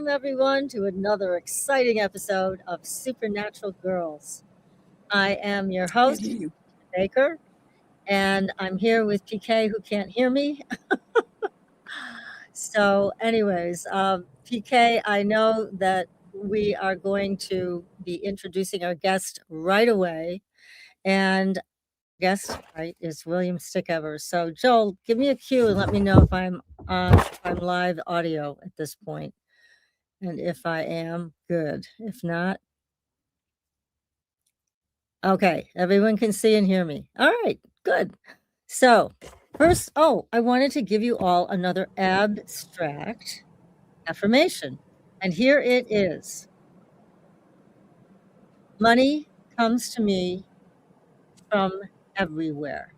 welcome everyone to another exciting episode of Supernatural Girls. I am your Can't hear host, you. Baker, and I'm here with PK who can't hear me. So, anyways, PK, I know that we are going to be introducing our guest right away, and guest right is William Stickevers. So, Joel, give me a cue and let me know if I'm live audio at this point. And if I am, good. If not, okay, everyone can see and hear me. All right, good. So, first, I wanted to give you all another abstract affirmation. And here it is. Money comes to me from everywhere.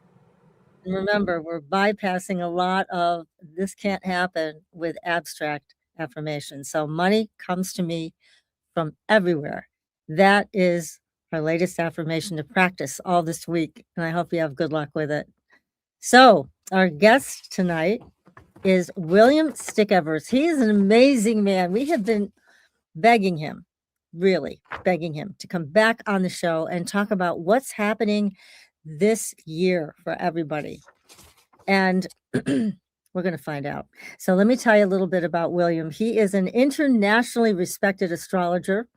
And remember, we're bypassing a lot of this can't happen with abstract affirmation. So, money comes to me from everywhere. That is our latest affirmation to practice all this week, and I hope you have good luck with it. So, our guest tonight is William Stickevers. He is an amazing man. We have been begging him, really begging him to come back on the show and talk about what's happening this year for everybody. And we're going to find out. So let me tell you a little bit about William. He is an internationally respected astrologer,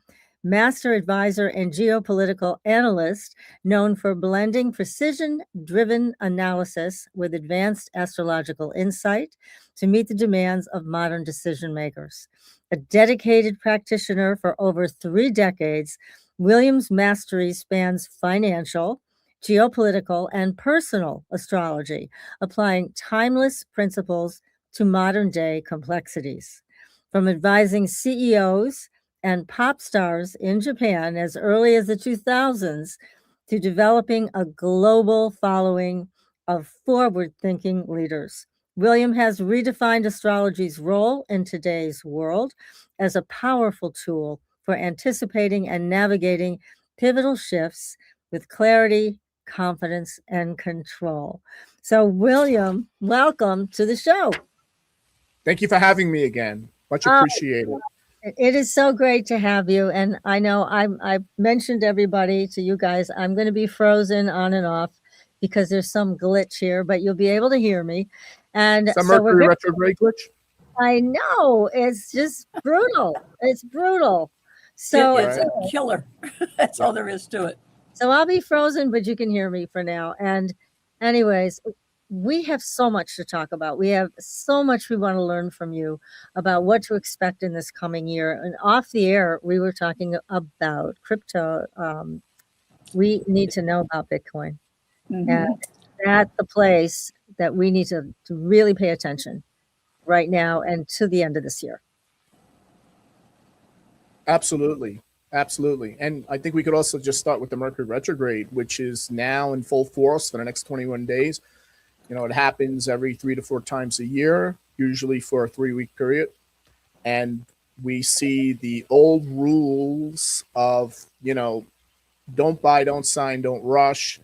master advisor, and geopolitical analyst known for blending precision-driven analysis with advanced astrological insight to meet the demands of modern decision makers. A dedicated practitioner for over 3 decades, William's mastery spans financial, geopolitical, and personal astrology, applying timeless principles to modern-day complexities. From advising CEOs and pop stars in Japan as early as the 2000s to developing a global following of forward-thinking leaders. William has redefined astrology's role in today's world as a powerful tool for anticipating and navigating pivotal shifts with clarity, confidence, and control. So, William, welcome to the show. Thank you for having me again. Much appreciated. It is so great to have you. And I know I've mentioned everybody to you guys. I'm going to be frozen on and off because there's some glitch here, but you'll be able to hear me. And Some so Mercury retrograde glitch? I know. It's just brutal. It's brutal. So It's a killer. That's all there is to it. So I'll be frozen, but you can hear me for now. And anyways, we have so much to talk about. We have so much we want to learn from you about what to expect in this coming year. And off the air, we were talking about crypto. We need to know about Bitcoin. And that's the place that we need to really pay attention right now and to the end of this year. Absolutely. Absolutely. And I think we could also just start with the Mercury retrograde, which is now in full force for the next 21 days. You know, it happens every 3 to 4 times a year, usually for a 3-week period. And we see the old rules of, you know, don't buy, don't sign, don't rush.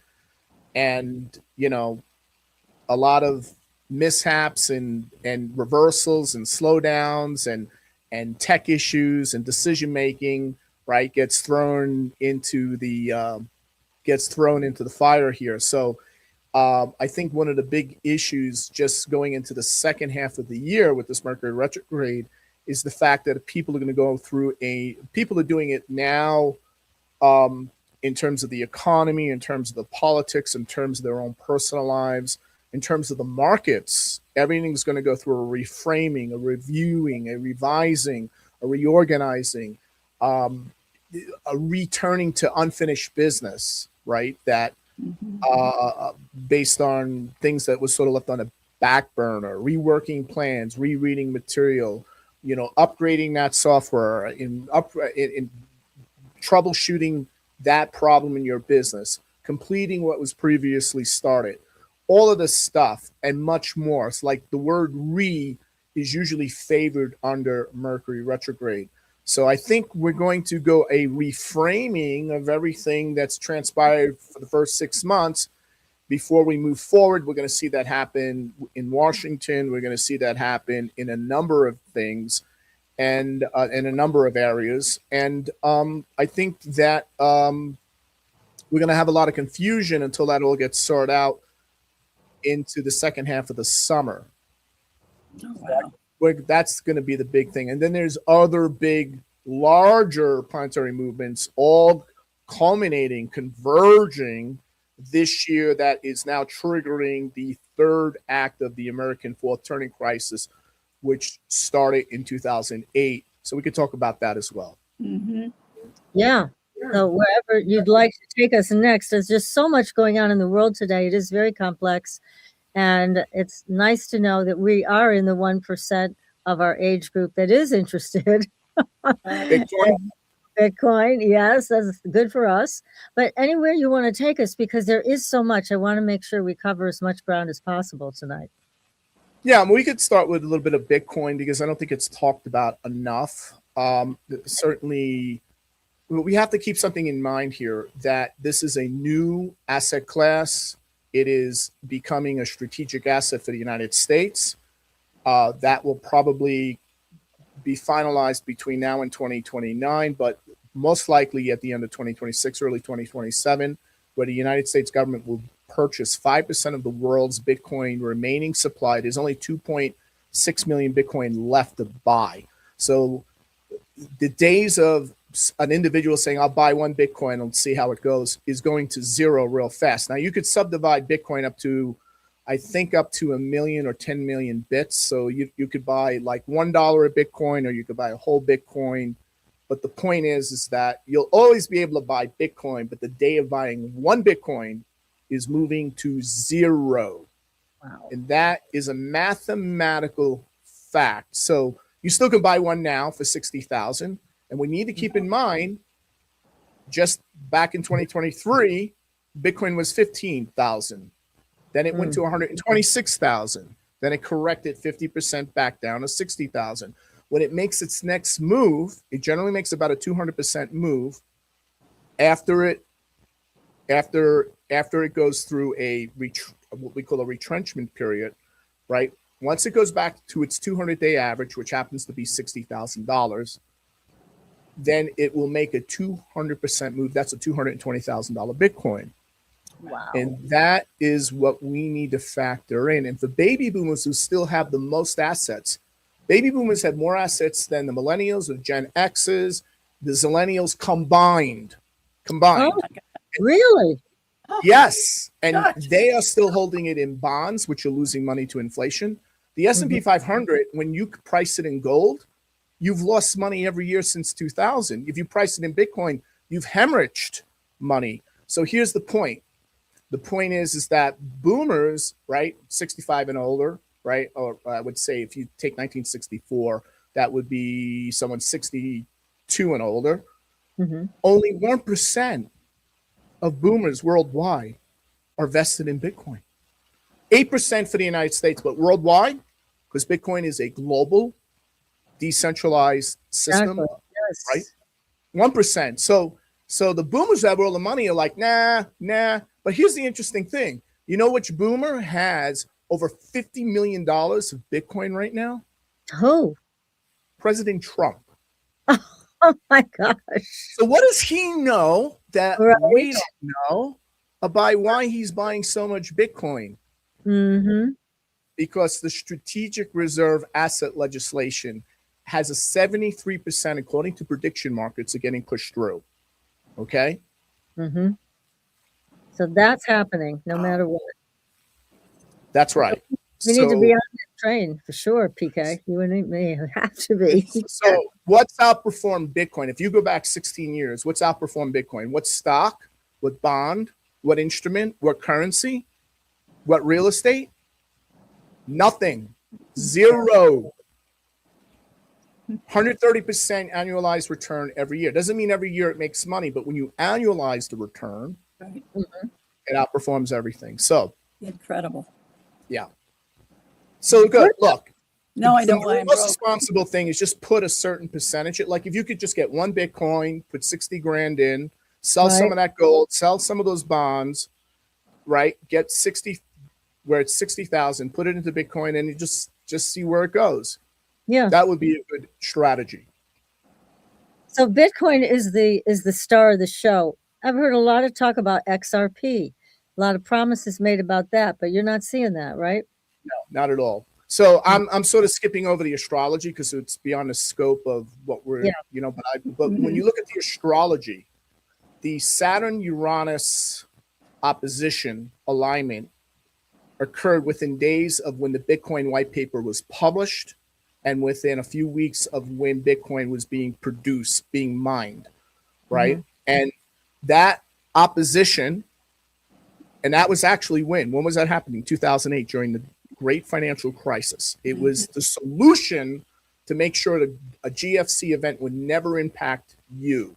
And, you know, a lot of mishaps and reversals and slowdowns and tech issues and decision making, right, gets thrown into the fire here. So I think one of the big issues just going into the second half of the year with this Mercury retrograde is the fact that people are going to go through people are doing it now in terms of the economy, in terms of the politics, in terms of their own personal lives, in terms of the markets. Everything's going to go through a reframing, a reviewing, a revising, a reorganizing, a returning to unfinished business, right? That based on things that was sort of left on a back burner, reworking plans, rereading material, you know, upgrading that software, in troubleshooting that problem in your business, completing what was previously started. All of this stuff and much more. It's like the word re is usually favored under Mercury retrograde. So I think we're going to go a reframing of everything that's transpired for the first 6 months before we move forward. We're going to see that happen in Washington. We're going to see that happen in a number of things. and in a number of areas. And I think that we're going to have a lot of confusion until that all gets sorted out into the second half of the summer. Oh, wow. Where that's going to be the big thing. And then there's other big, larger planetary movements, all culminating, converging this year, that is now triggering the third act of the American Fourth Turning Crisis, which started in 2008. So we could talk about that as well. Mm-hmm. Yeah. So wherever you'd like to take us next, there's just so much going on in the world today. It is very complex. And it's nice to know that we are in the 1% of our age group that is interested. Bitcoin. Bitcoin, yes, that's good for us. But anywhere you want to take us, because there is so much, I want to make sure we cover as much ground as possible tonight. Yeah, we could start with a little bit of Bitcoin because I don't think it's talked about enough. Certainly, we have to keep something in mind here, that this is a new asset class. It is becoming a strategic asset for the United States. That will probably be finalized between now and 2029, but most likely at the end of 2026, early 2027, where the United States government will purchase 5% of the world's Bitcoin remaining supply. There's only 2.6 million Bitcoin left to buy. So the days of an individual saying, I'll buy one Bitcoin and see how it goes, is going to zero real fast. Now, you could subdivide Bitcoin up to, I think, up to 1 million or 10 million bits. So you could buy like $1 a Bitcoin, or you could buy a whole Bitcoin. But the point is that you'll always be able to buy Bitcoin, but the day of buying one Bitcoin is moving to zero. Wow. And that is a mathematical fact. So you still can buy one now for 60,000. And we need to keep in mind, just back in 2023, Bitcoin was 15,000. Then it went to 126,000. Then it corrected 50% back down to 60,000. When it makes its next move, it generally makes about a 200% move after it goes through what we call a retrenchment period, right? Once it goes back to its 200-day average, which happens to be $60,000, then it will make a 200% move. That's a $220,000 Bitcoin. Wow. And that is what we need to factor in. And for baby boomers who still have the most assets, baby boomers had more assets than the millennials or Gen X's, the zillennials combined. Oh, really? Yes. And Gosh. they are still holding it in bonds, which are losing money to inflation. The S&P 500, when you price it in gold, you've lost money every year since 2000. If you price it in Bitcoin, you've hemorrhaged money. So here's the point. The point is that boomers, right, 65 and older, right, or I would say if you take 1964, that would be someone 62 and older. Only 1% of boomers worldwide are vested in Bitcoin. 8% for the United States, but worldwide, because Bitcoin is a global, decentralized system, Yes. right? 1%. So the boomers that have all the money are like, nah. But here's the interesting thing. You know which boomer has over $50 million of Bitcoin right now? Who? President Trump. Oh my gosh. So what does he know that Right. we don't know about why he's buying so much Bitcoin? Because the strategic reserve asset legislation has a 73%, according to prediction markets, are getting pushed through. Okay. So that's happening no matter what. That's right. We need to be on that train for sure, PK. You and me have to be. So what's outperformed Bitcoin? If you go back 16 years, what's outperformed Bitcoin? What stock? What bond? What instrument? What currency? What real estate? Nothing. Zero. 130% annualized return every year. Doesn't mean every year it makes money, but when you annualize the return, Right. it outperforms everything. So, Incredible. yeah. So good. Look, No, I the don't. I'm most broke. responsible thing is just put a certain percentage. Like if you could just get one Bitcoin, put 60 grand in, sell some Right. of that gold, sell some of those bonds, right? Get 60, where it's 60,000, put it into Bitcoin, and you just see where it goes. Yeah. That would be a good strategy. So Bitcoin is the star of the show. I've heard a lot of talk about XRP, a lot of promises made about that, but you're not seeing that, right? No, not at all. So I'm sort of skipping over the astrology because it's beyond the scope of what we're, Yeah. but when you look at the astrology, the Saturn Uranus opposition alignment occurred within days of when the Bitcoin white paper was published and within a few weeks of when Bitcoin was being produced, being mined, right? And that opposition, and that was actually when was that happening? 2008, during the great financial crisis. It was the solution to make sure that a GFC event would never impact you.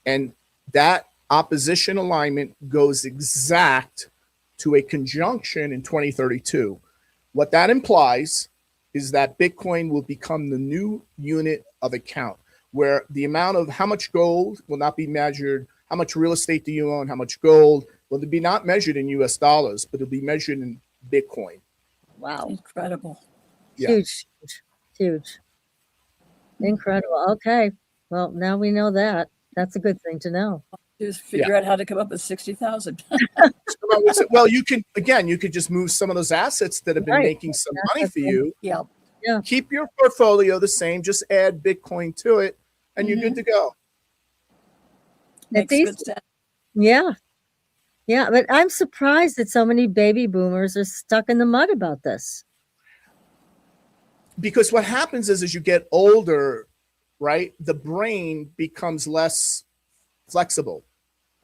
And that opposition alignment goes exact to a conjunction in 2032. What that implies is that Bitcoin will become the new unit of account, where the amount of how much gold will not be measured, how much real estate do you own, how much gold, will be not measured in US dollars, but it'll be measured in Bitcoin. Wow. Incredible. Yeah. Huge, huge, huge. Incredible. Okay. Well, now we know that. That's a good thing to know. Just figure out how to come up with 60,000. Well, you could just move some of those assets that have been Right. making some money for you. Yeah. Yeah. Keep your portfolio the same, just add Bitcoin to it, and you're good to go. Makes easy. good sense. Yeah. Yeah. But I'm surprised that so many baby boomers are stuck in the mud about this. Because what happens is as you get older, right, the brain becomes less flexible.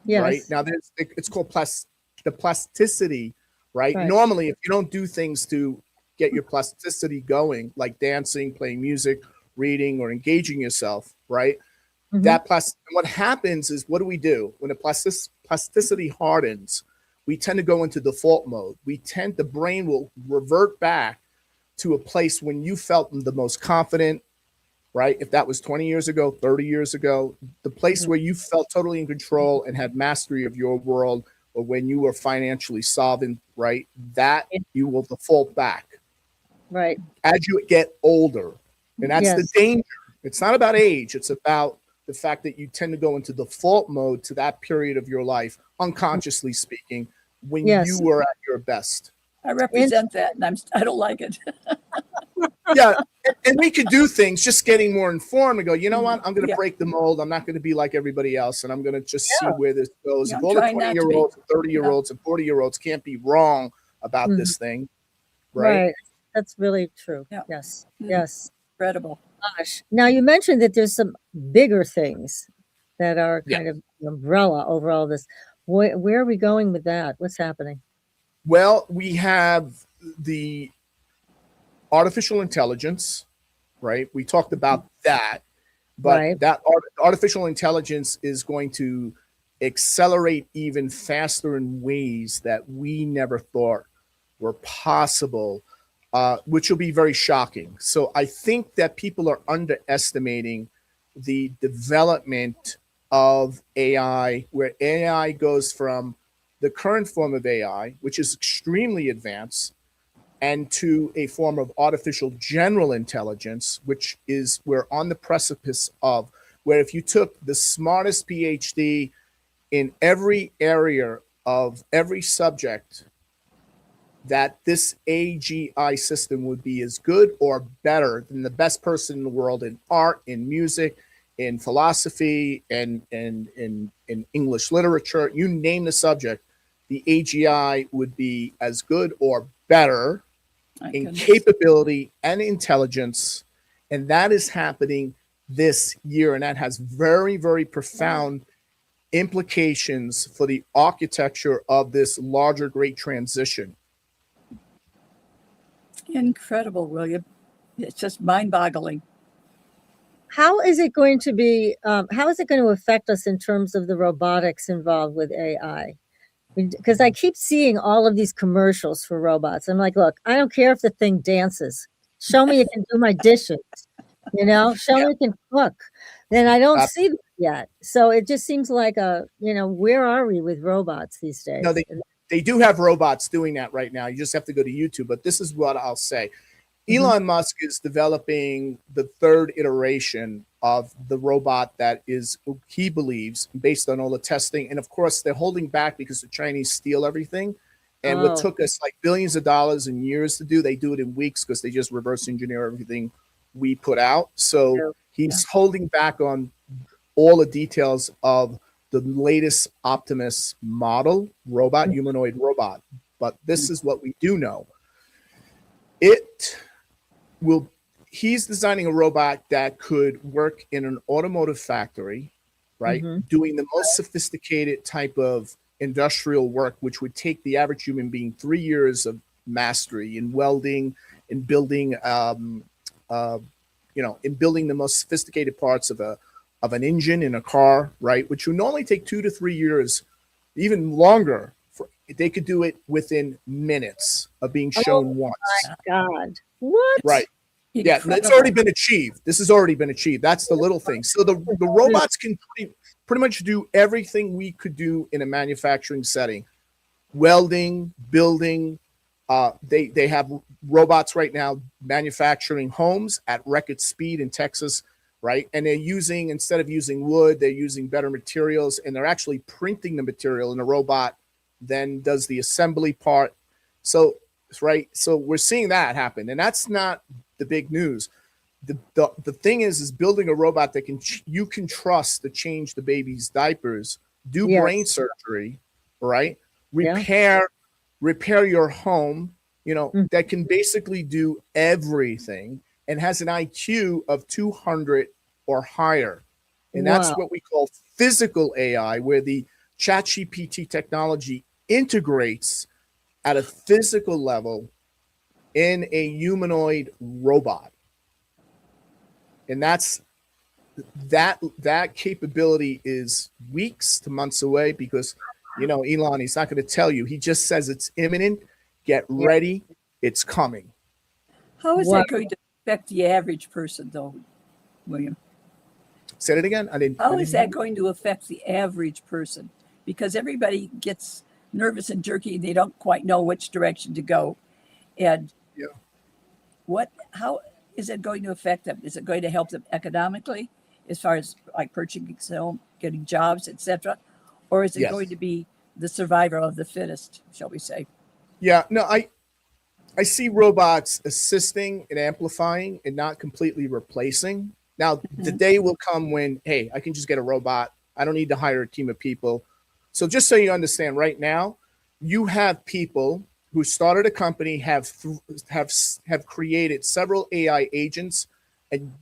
Yes. Right now, it's called the plasticity. Right? Right. Normally, if you don't do things to get your plasticity going, like dancing, playing music, reading, or engaging yourself, right? What happens is, what do? When the plasticity hardens, we tend to go into default mode. The brain will revert back to a place when you felt the most confident, right? If that was 20 years ago, 30 years ago, the place where you felt totally in control and had mastery of your world, or when you were financially solvent, right? That you will default back. Right. As you get older. And that's the Yes. danger. It's not about age. It's about the fact that you tend to go into default mode to that period of your life, unconsciously speaking, when Yes. you were at your best. I represent that, and I don't like it. Yeah, and we could do things just getting more informed and go, you know what? I'm going to Yeah. break the mold. I'm not going to be like everybody else, and I'm going to just see Yeah. where this goes. Yeah, If I'm all the trying not to be. 20-year-olds, and 30-year-olds, and 40-year-olds can't be wrong about this thing, right? Right. That's really true. Yeah. Yes. Mm. Yes. Incredible. Gosh. Now you mentioned that there's some bigger things that are Yeah. kind of an umbrella over all this. Where are we going with that? What's happening? Well, we have the artificial intelligence, right? We talked about that, but Right. that artificial intelligence is going to accelerate even faster in ways that we never thought were possible, which will be very shocking. So I think that people are underestimating the development of AI, where AI goes from the current form of AI, which is extremely advanced, and to a form of artificial general intelligence, which is we're on the precipice of, where if you took the smartest PhD in every area of every subject, that this AGI system would be as good or better than the best person in the world in art, in music, in philosophy, and in English literature. You name the subject, the AGI would be as good or better in capability and intelligence. And that is happening this year. And that has very, very profound implications for the architecture of this larger great transition. Incredible, William. It's just mind-boggling. How is it going to be? How is it going to affect us in terms of the robotics involved with AI? Because I keep seeing all of these commercials for robots. I'm like, look, I don't care if the thing dances. Show me it can do my dishes. Show me it can cook. Then I don't see that yet. So it just seems like where are we with robots these days? No, they do have robots doing that right now. You just have to go to YouTube. But this is what I'll say. Elon Musk is developing the third iteration of the robot that is, he believes, based on all the testing. And of course, they're holding back because the Chinese steal everything. And what Oh, took us like billions of dollars and years to do, they do it in weeks because they just reverse engineer everything we put out. So yeah. he's holding back on all the details of the latest Optimus model robot, humanoid robot. But this is what we do know. It will, he's designing a robot that could work in an automotive factory, right? Doing the most sophisticated type of industrial work, which would take the average human being 3 years of mastery in welding, in building, in building the most sophisticated parts of an engine in a car, right? Which would normally take 2 to 3 years, even longer. They could do it within minutes of being shown once. God. What? Right. Yeah, it's already been achieved. This has already been achieved. That's the little thing. So the robots can pretty much do everything we could do in a manufacturing setting. Welding, building. They have robots right now manufacturing homes at record speed in Texas, right? And they're using, instead of using wood, they're using better materials, and they're actually printing the material, and the robot then does the assembly part. So, right. So we're seeing that happen, and that's not the big news. The thing is building a robot that you can trust to change the baby's diapers, do brain surgery, right? Repair your home, that can basically do everything and has an IQ of 200 or higher. And that's what we call physical AI, where the ChatGPT technology integrates at a physical level in a humanoid robot. And that capability is weeks to months away because, Elon, he's not going to tell you. He just says it's imminent. Get ready. It's coming. How is that going to affect the average person, though, William? Say it again. How is that going to affect the average person? Because everybody gets nervous and jerky. They don't quite know which direction to go. And how is it going to affect them? Is it going to help them economically as far as like purchasing, getting jobs, etc.? Or is it going to be the survivor of the fittest, shall we say? Yeah, no, I see robots assisting and amplifying and not completely replacing. Now, the day will come when, hey, I can just get a robot. I don't need to hire a team of people. So just so you understand, right now, you have people who started a company, have created several AI agents, and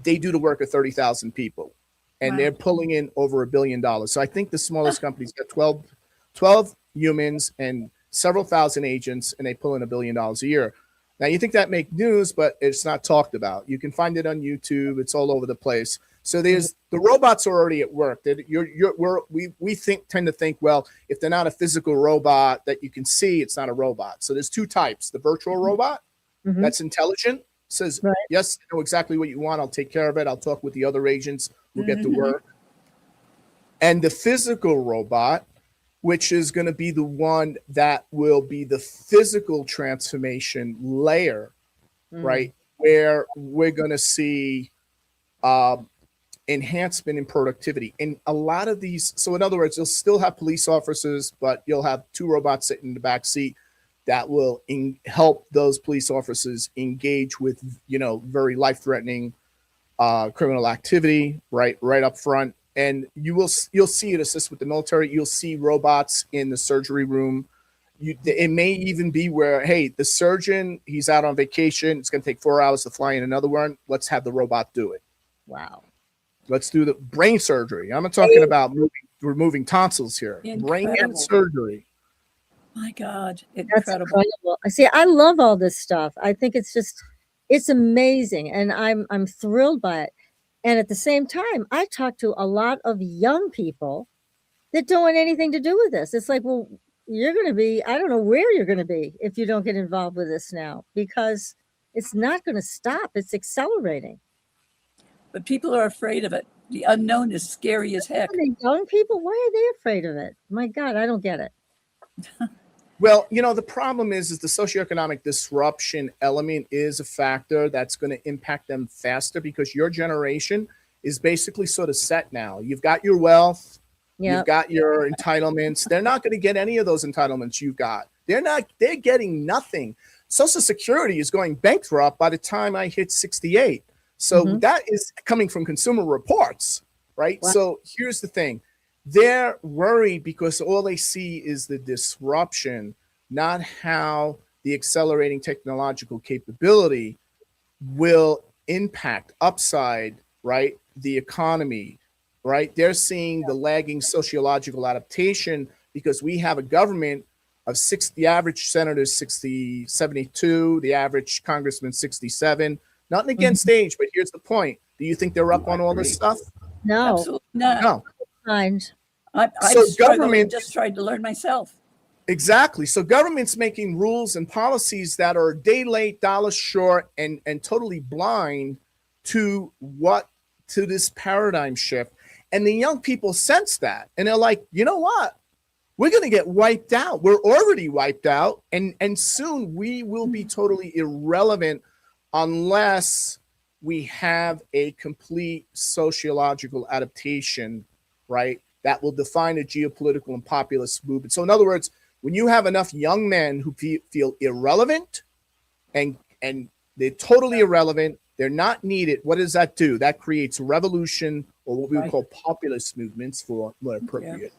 they do the work of 30,000 people. And they're pulling in over $1 billion. So I think the smallest companies got 12 humans and several thousand agents, and they pull in $1 billion a year. Now, you think that make news, but it's not talked about. You can find it on YouTube. It's all over the place. So the robots are already at work. We tend to think, well, if they're not a physical robot that you can see, it's not a robot. So there's two types: the virtual robot that's intelligent, says, yes, I know exactly what you want. I'll take care of it. I'll talk with the other agents. We'll get to work. And the physical robot, which is going to be the one that will be the physical transformation layer, right? Where we're going to see enhancement in productivity. And a lot of these, so in other words, you'll still have police officers, but you'll have two robots sitting in the back seat that will help those police officers engage with, very life-threatening criminal activity, right up front. And you'll see it assist with the military. You'll see robots in the surgery room. It may even be where, hey, the surgeon, he's out on vacation. It's going to take 4 hours to fly in another one. Let's have the robot do it. Wow. Let's do the brain surgery. I'm not talking about removing tonsils here. Incredible. Brain surgery. My God, That's incredible. See, I love all this stuff. I think it's amazing, and I'm thrilled by it. And at the same time, I talk to a lot of young people that don't want anything to do with this. It's like, well, you're going to be, I don't know where you're going to be if you don't get involved with this now, because it's not going to stop. It's accelerating. But people are afraid of it. The unknown is scary as heck. Young people, why are they afraid of it? My God, I don't get it. Well, the problem is the socioeconomic disruption element is a factor that's going to impact them faster because your generation is basically sort of set now. You've got your wealth, you've Yep. got your entitlements. They're not going to get any of those entitlements you've got. They're getting nothing. Social Security is going bankrupt by the time I hit 68. So that is coming from Consumer Reports, right? Wow. So here's the thing. They're worried because all they see is the disruption, not how the accelerating technological capability will impact upside, right? The economy, right? They're seeing the lagging sociological adaptation because we have a government of the average senator is 72, the average congressman 67. Nothing against age, but here's the point. Do you think they're up on all this stuff? No. Absolutely not. No. Kind. I'm So struggling, government- just trying to learn myself. Exactly. So government's making rules and policies that are a day late, dollar short, and totally blind to this paradigm shift. And the young people sense that. And they're like, you know what? We're going to get wiped out. We're already wiped out. And soon we will be totally irrelevant unless we have a complete sociological adaptation, right? That will define a geopolitical and populist movement. So in other words, when you have enough young men who feel irrelevant and they're totally irrelevant, they're not needed, what does that do? That creates revolution, or what we would call populist movements for more appropriate.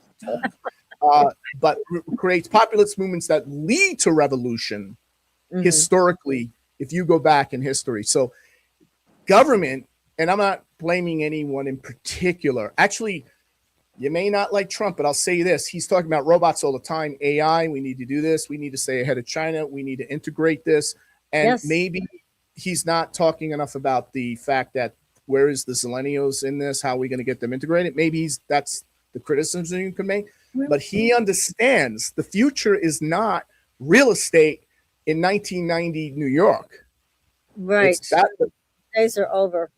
But creates populist movements that lead to revolution historically, if you go back in history. So government, and I'm not blaming anyone in particular. Actually, you may not like Trump, but I'll say this. He's talking about robots all the time, AI. We need to do this. We need to stay ahead of China. We need to integrate this. And maybe he's not talking enough about the fact that where is the millennials in this? How are we going to get them integrated? Maybe that's the criticism you can make. But he understands the future is not real estate in 1990 New York. Right. Days are over.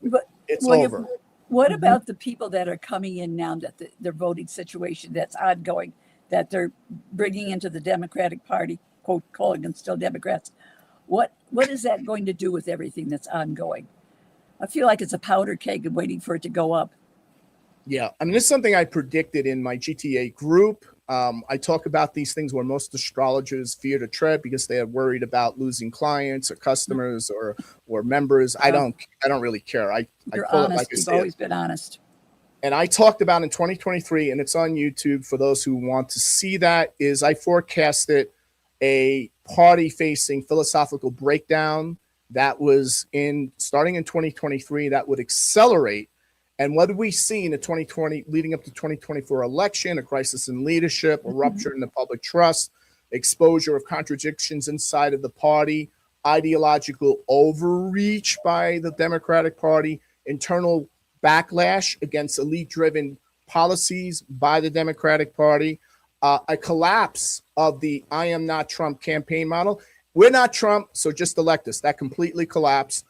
But it's over. What about the people that are coming in now, that their voting situation that's ongoing, that they're bringing into the Democratic Party, quote, calling them still Democrats? What is that going to do with everything that's ongoing? I feel like it's a powder keg and waiting for it to go up. Yeah, I mean, this is something I predicted in my GTA group. I talk about these things where most astrologers fear to tread because they are worried about losing clients or customers or members. I don't really care. You're honest. You've always been honest. And I talked about in 2023, and it's on YouTube for those who want to see that, is I forecasted a party-facing philosophical breakdown that was starting in 2023 that would accelerate. And what did we see in the 2020 leading up to 2024 election? A crisis in leadership, a rupture in the public trust, exposure of contradictions inside of the party, ideological overreach by the Democratic Party, internal backlash against elite-driven policies by the Democratic Party, a collapse of the I am not Trump campaign model. We're not Trump, so just elect us. That completely collapsed.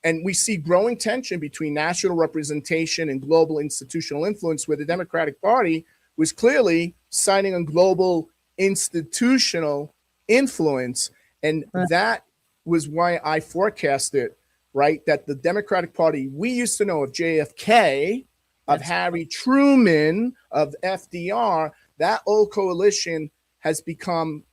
And we see growing tension between national representation and global institutional influence, where the Democratic Party was clearly signing on global institutional influence. And that was why I forecasted, right, that the Democratic Party we used to know of JFK, of Harry Truman, of FDR, that old coalition has become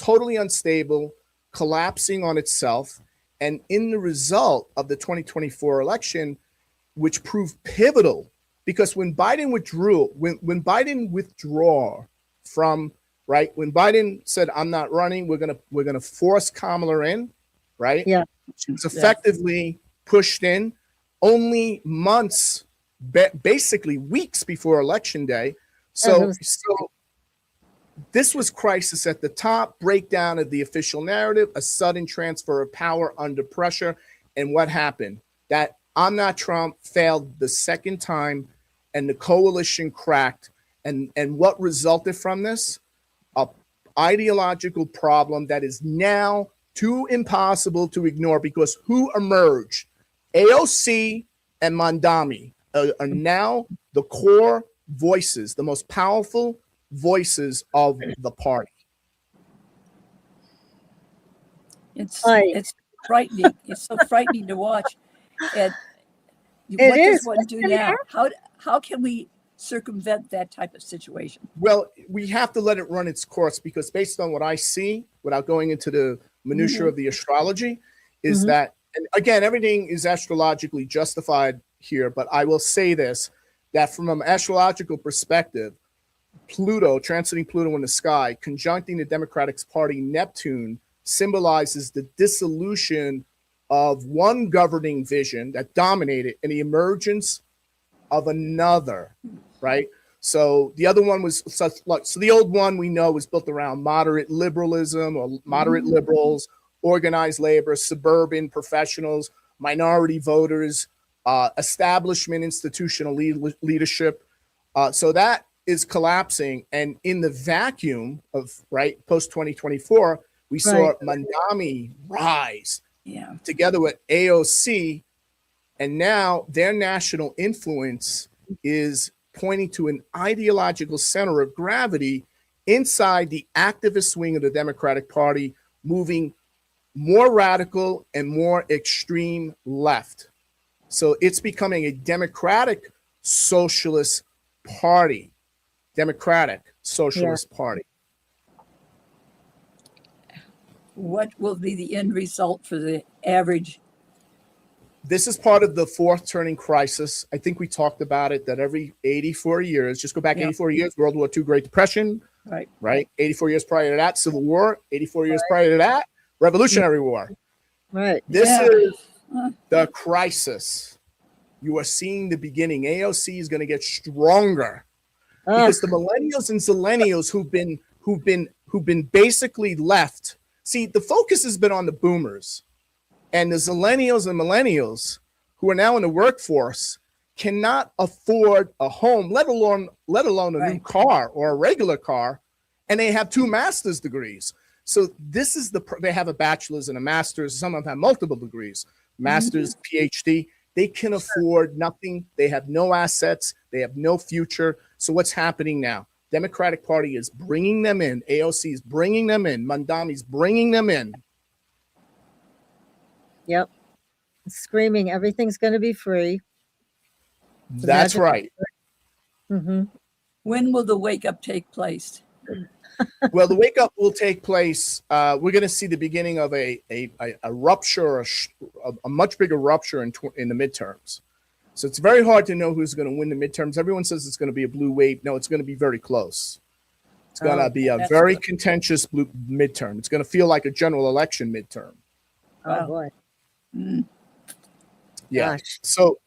totally unstable, collapsing on itself. And in the result of the 2024 election, which proved pivotal, because when Biden withdrew from, right, when Biden said, I'm not running, we're gonna force Kamala in, right? Yeah. She was effectively pushed in only months, basically weeks before election day. So this was crisis at the top, breakdown of the official narrative, a sudden transfer of power under pressure. And what happened? That I'm not Trump failed the second time, and the coalition cracked. And what resulted from this? A ideological problem that is now too impossible to ignore, because who emerged? AOC and Mandami are now the core voices, the most powerful voices of the party. Right. It's frightening. It's so frightening to watch. And It what does is. one What's do gonna now? How can we circumvent that type of situation? Well, we have to let it run its course, because based on what I see, without going into the minutia Mhm. of the astrology, is Mhm. that, and again, everything is astrologically justified here, but I will say this, that from an astrological perspective, Pluto, transiting Pluto in the sky, conjuncting the Democratic Party Neptune, symbolizes the dissolution of one governing vision that dominated and the emergence of another, right? So the other one was such like, so the old one we know was built around moderate liberalism or moderate liberals, organized labor, suburban professionals, minority voters, establishment institutional leadership. So that is collapsing. And in the vacuum of, right, post 2024, we saw Right. Mandami rise Yeah. together with AOC, and now their national influence is pointing to an ideological center of gravity inside the activist wing of the Democratic Party, moving more radical and more extreme left. So it's becoming a democratic socialist party. Democratic Socialist Party. What will be the end result for the average? This is part of the fourth turning crisis. I think we talked about it, that every 84 years, just go back 84 years, World War II, Great Depression, Right. 84 years prior to that, Civil War, 84 years prior to that, Revolutionary War. Right. This Yeah. is the crisis. You are seeing the beginning. AOC is going to get stronger because the millennials and zillennials who've been basically left. See, the focus has been on the boomers, and the zillennials and millennials who are now in the workforce cannot afford a home, let alone a new car or a regular car, and they have 2 master's degrees. So this is they have a bachelor's and a master's. Some of them have multiple degrees, master's, PhD. They can afford nothing. They have no assets. They have no future. So what's happening now? Democratic Party is bringing them in. AOC is bringing them in. Mandami's bringing them in. Yep. Screaming, everything's going to be free. That's right. Mm-hmm. When will the wake up take place? Well, the wake up will take place. We're going to see the beginning of a rupture, a much bigger rupture in the midterms. So it's very hard to know who's going to win the midterms. Everyone says it's going to be a blue wave. No, it's going to be very close. It's going to be a very contentious blue midterm. It's going to feel like a general election midterm. Oh boy. Yeah. Gosh. So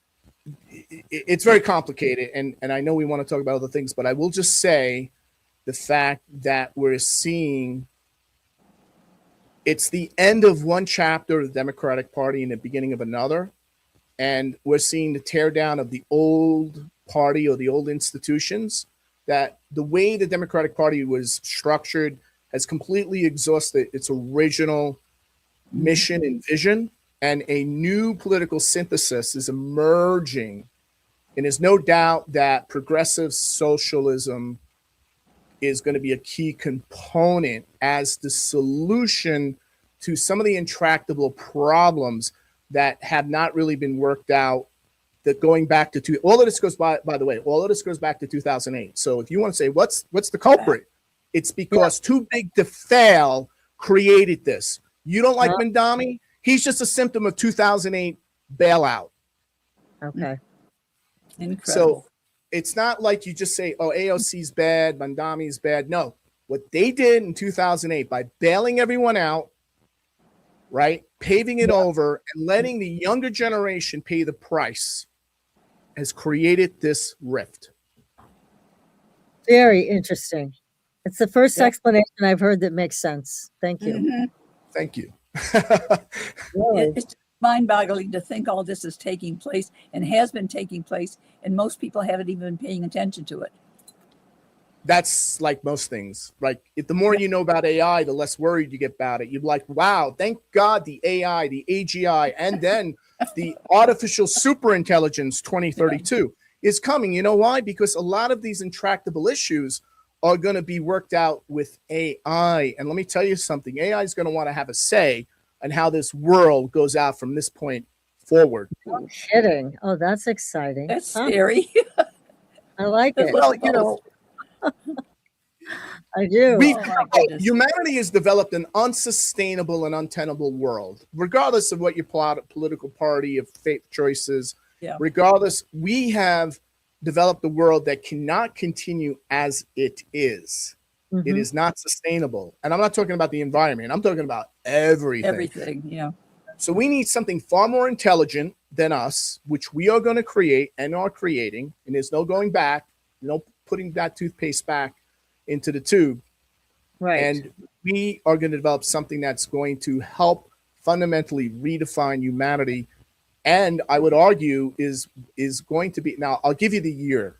it's very complicated, and I know we want to talk about other things, but I will just say the fact that we're seeing it's the end of one chapter of the Democratic Party and the beginning of another. And we're seeing the tear down of the old party or the old institutions, that the way the Democratic Party was structured has completely exhausted its original mission and vision, and a new political synthesis is emerging. And there's no doubt that progressive socialism is going to be a key component as the solution to some of the intractable problems that have not really been worked out, that going back to all of this goes by the way, all of this goes back to 2008. So if you want to say what's the culprit, it's because Too Big to Fail created this. You don't like Mandami? He's just a symptom of 2008 bailout. Okay. Incredible. So it's not like you just say, oh, AOC's bad, Mandami's bad. No, what they did in 2008 by bailing everyone out, right, paving it over and letting the younger generation pay the price, has created this rift. Very interesting. It's the first explanation I've heard that makes sense. Thank you. Thank you. Really? It's mind-boggling to think all this is taking place and has been taking place, and most people haven't even been paying attention to it. That's like most things. Like, if the more you know about AI, the less worried you get about it. You're like, wow, thank God the AI, the AGI, and then the artificial superintelligence 2032 is coming. You know why? Because a lot of these intractable issues are going to be worked out with AI. And let me tell you something, AI is going to want to have a say on how this world goes out from this point forward. No kidding. Oh, that's exciting. That's Huh, scary. I like it. Well, you know, I do. we Oh my goodness. humanity has developed an unsustainable and untenable world, regardless of what your political party of faith choices. Yeah. Regardless, we have developed a world that cannot continue as it is. It Mhm. is not sustainable, and I'm not talking about the environment. I'm talking about everything. Everything. Yeah. So we need something far more intelligent than us, which we are going to create and are creating. And there's no going back, no putting that toothpaste back into the tube. Right. And we are going to develop something that's going to help fundamentally redefine humanity. And I would argue is going to be, now I'll give you the year.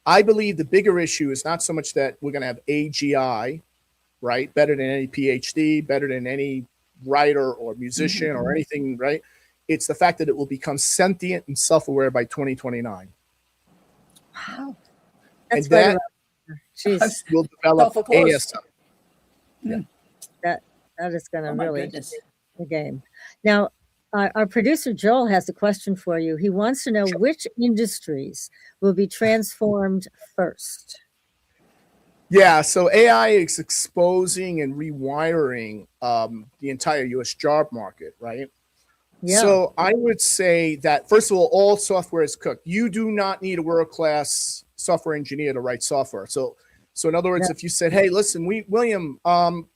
I believe the bigger issue is not so much that we're going to have AGI, right? Better than any PhD, better than any writer or musician or anything, right? It's the fact that it will become sentient and self-aware by 2029. Wow. That's And right that around there. Jeez, will develop Self-of-course. ASM. that is gonna Oh my really goodness. change the game. Now, our producer Joel has a question for you. He wants to know which industries will be transformed first. Yeah, so AI is exposing and rewiring the entire US job market, right? Yeah. So I would say that, first of all software is cooked. You do not need a world-class software engineer to write software. So in other words, Yeah. if you said, hey, listen, William,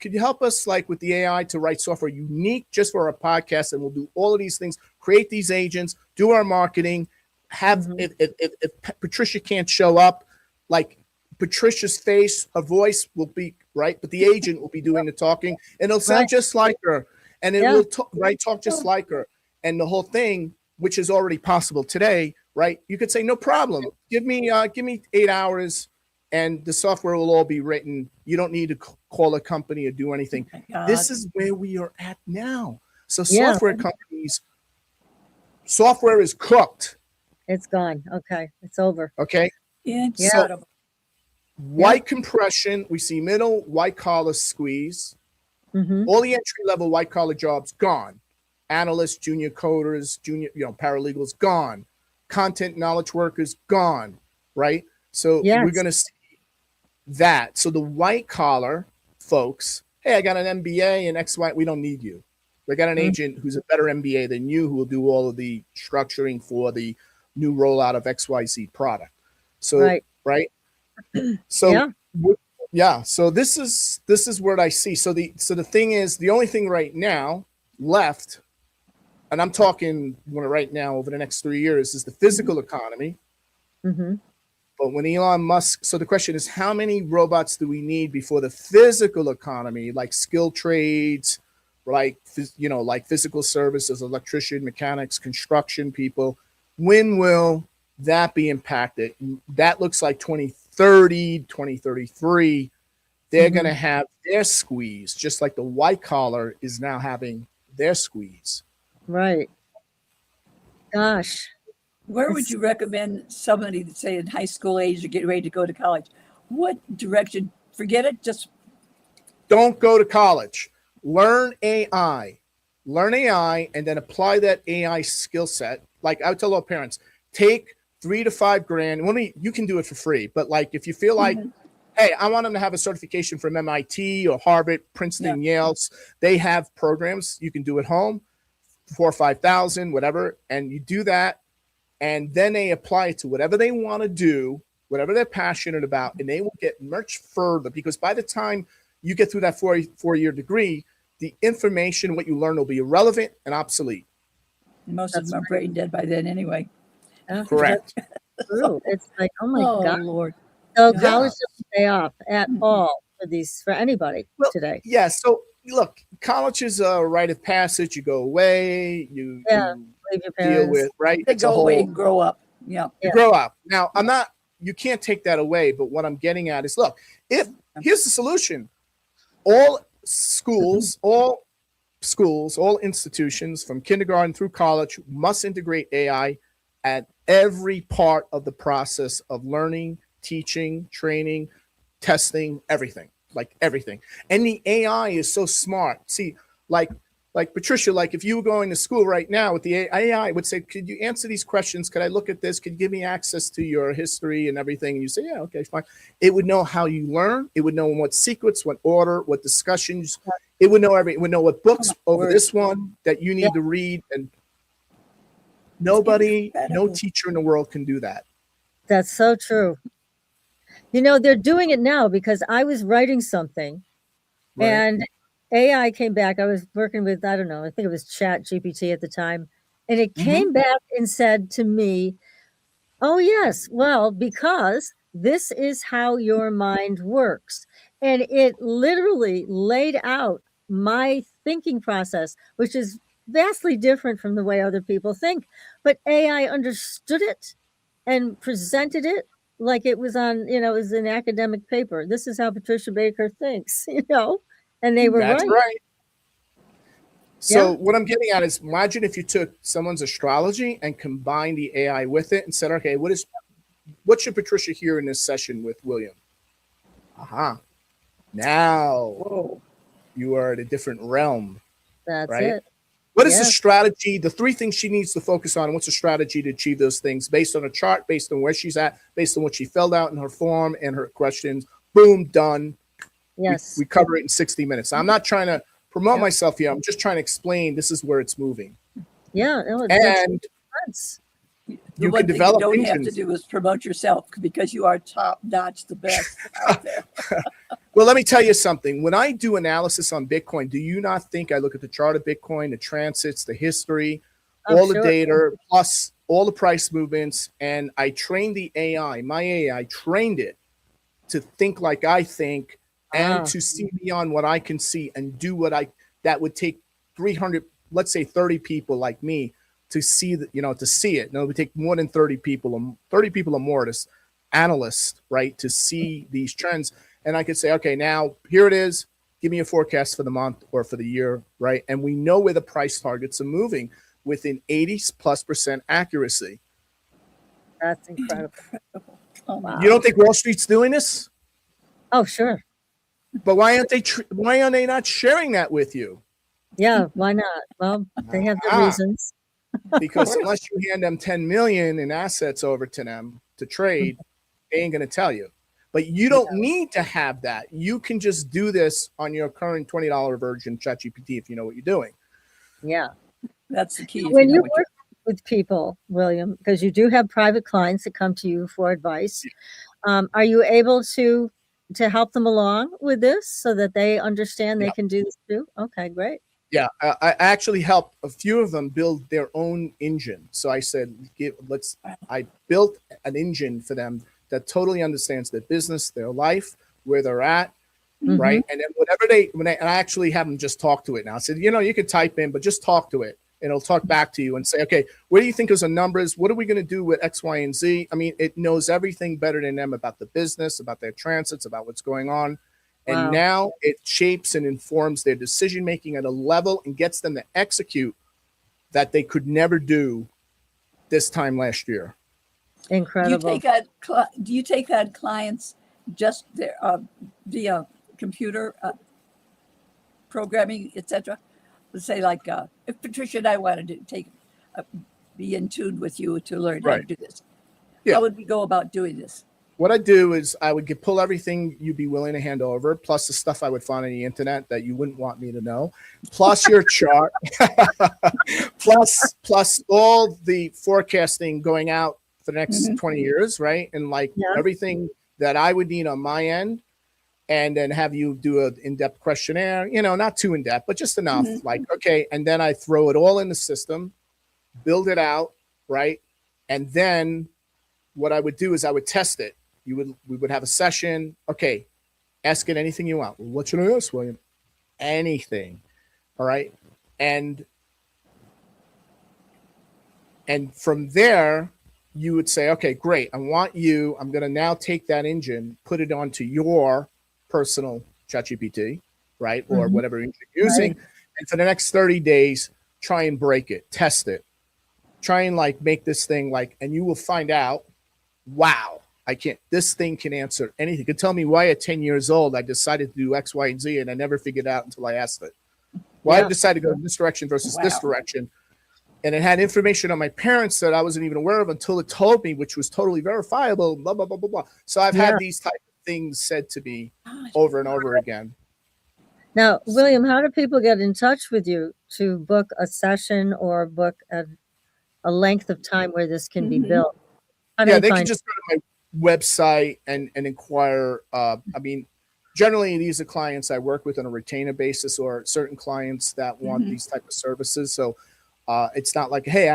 could you help us like with the AI to write software unique just for our podcast, and we'll do all of these things, create these agents, do our marketing, have if Patricia can't show up, like Patricia's face, her voice will be right, but the agent will be doing the talking, and it'll sound Right. just like her, and it Yeah. will talk just like her, and the whole thing, which is already possible today, right? You could say, no problem, give me 8 hours, and the software will all be written. You don't need to call a company or do anything. Oh my God. This is where we are at now. So Yeah. software companies, software is cooked. It's gone. Okay, it's over. Okay. Incredible. White compression, we see middle white collar squeeze. Mhm. All the entry level white collar jobs gone. Analysts, junior coders, junior, paralegals gone. Content knowledge workers gone. Right. So Yes. we're going to see that. So the white collar folks, hey, I got an MBA and XY, we don't need you. We got an agent who's a better MBA than you, who will do all of the structuring for the new rollout of XYZ product. So right. So Yeah. so this is what I see. So the thing is, the only thing right now left, and I'm talking right now over the next 3 years, is the physical economy. Mhm. But when Elon Musk, so the question is, how many robots do we need before the physical economy, like skilled trades, like physical services, electrician, mechanics, construction people, when will that be impacted? That looks like 2030, 2033. They're going to have their squeeze, just like the white collar is now having their squeeze. Right. Gosh. Where would you recommend somebody that's, say, in high school age or getting ready to go to college? What direction? Forget it. Just don't go to college. Learn AI. Learn AI and then apply that AI skill set. Like I would tell all parents, take $3 to $5 grand. You can do it for free, but like if you feel like, hey, I want them to have a certification from MIT or Harvard, Princeton, Yale. They have programs you can do at home, 4,000 or 5,000, whatever, and you do that. And then they apply it to whatever they want to do, whatever they're passionate about, and they will get much further, because by the time you get through that four-year degree, the information, what you learn, will be irrelevant and obsolete. most of them are brain dead by then anyway. Correct. That's true. It's like, oh my Oh, God. Lord. So college doesn't pay off at all for anybody Well, today. Yeah. So look, college is a rite of passage. You go away, you Leave your deal parents. with, right? They It's a go away whole, and grow up. Yeah. you grow up. Now, you can't take that away, but what I'm getting at is, look, here's the solution. All schools, all institutions from kindergarten through college must integrate AI at every part of the process of learning, teaching, training, testing, everything, like everything. And the AI is so smart. See, like Patricia, like if you were going to school right now with the AI, would say, could you answer these questions? Could I look at this? Could you give me access to your history and everything? And you say, yeah, okay, fine. It would know how you learn. It would know in what sequence, what order, what discussions. It would know everything. It would know what books over this one that you need to read. And nobody, no teacher in the world can do that. That's so true. You know, they're doing it now because I was writing something and AI came back. I was working with, I don't know, I think it was Chat GPT at the time. And it came back and said to me, oh, yes, well, because this is how your mind works. And it literally laid out my thinking process, which is vastly different from the way other people think. But AI understood it and presented it like it was on, you know, it was an academic paper. This is how Patricia Baker thinks, you know, and they were That's right. right. So what I'm getting at is, imagine if you took someone's astrology and combined the AI with it and said, okay, what should Patricia hear in this session with William? Now you are at a different realm. That's right? it. What is the strategy? The three things she needs to focus on. What's the strategy to achieve those things based on a chart, based on where she's at, based on what she filled out in her form and her questions? Boom, done. Yes. We cover it in 60 minutes. I'm not trying to promote myself here. I'm just trying to explain this is where it's moving. Yeah. No, and the one thing you don't have to do is promote yourself because you are top notch, the best out there. Well, let me tell you something. When I do analysis on Bitcoin, do you not think I look at the chart of Bitcoin, the transits, the history, all the data, plus all the price movements, and I trained the AI, my AI trained it to think like I think and to see beyond what I can see and do that would take 300, let's say 30 people like me to see that, to see it. No, it would take more than 30 people or more to analysts, right, to see these trends. And I could say, okay, now here it is. Give me a forecast for the month or for the year, right? And we know where the price targets are moving within 80+% accuracy. That's incredible. Oh, wow. You don't think Wall Street's doing this? Oh, sure. But why aren't they not sharing that with you? Yeah, why not? Well, they have their reasons. Because unless you hand them 10 million in assets over to them to trade, they ain't going to tell you. But you don't need to have that. You can just do this on your current $20 version ChatGPT if you know what you're doing. Yeah, that's the key. When you work with people, William, because you do have private clients that come to you for advice, are you able to help them along with this so that they understand they can do this too? Okay, great. Yeah, I actually helped a few of them build their own engine. So I said, I built an engine for them that totally understands their business, their life, where they're at, right? And then when I actually have them just talk to it now. I said, you can type in, but just talk to it. And it'll talk back to you and say, okay, where do you think is the numbers? What are we going to do with X, Y, and Z? I mean, it knows everything better than them about the business, about their transits, about what's going on. And now it shapes and informs their decision-making at a level and gets them to execute that they could never do this time last year. Incredible. Do you take on clients just via computer programming, etc.? Let's say, like, if Patricia and I wanted to be in tune with you to learn how to do this, how would we go about doing this? What I do is I would pull everything you'd be willing to hand over, plus the stuff I would find on the internet that you wouldn't want me to know, plus your chart, plus all the forecasting going out for the next 20 years, right? And everything that I would need on my end, and then have you do an in-depth questionnaire, not too in-depth, but just enough. Okay, and then I throw it all in the system, build it out, right? And then what I would do is I would test it. We would have a session. Okay, ask it anything you want. What should I ask, William? Anything. All right. And from there, you would say, okay, great. I'm going to now take that engine, put it onto your personal ChatGPT, right? Or whatever engine you're using. And for the next 30 days, try and break it, test it. Try and make this thing and you will find out, wow, I can't. This thing can answer anything. It could tell me why at 10 years old I decided to do X, Y, and Z, and I never figured it out until I asked it. Why I decided to go in this direction versus this direction. And it had information on my parents that I wasn't even aware of until it told me, which was totally verifiable, blah, blah, blah, blah, blah. So I've had these type of things said to me over and over again. Now, William, how do people get in touch with you to book a session or book a length of time where this can be built? They can just go to my website and inquire. I mean, generally, these are clients I work with on a retainer basis, or certain clients that want these type of services. So it's not like, hey, I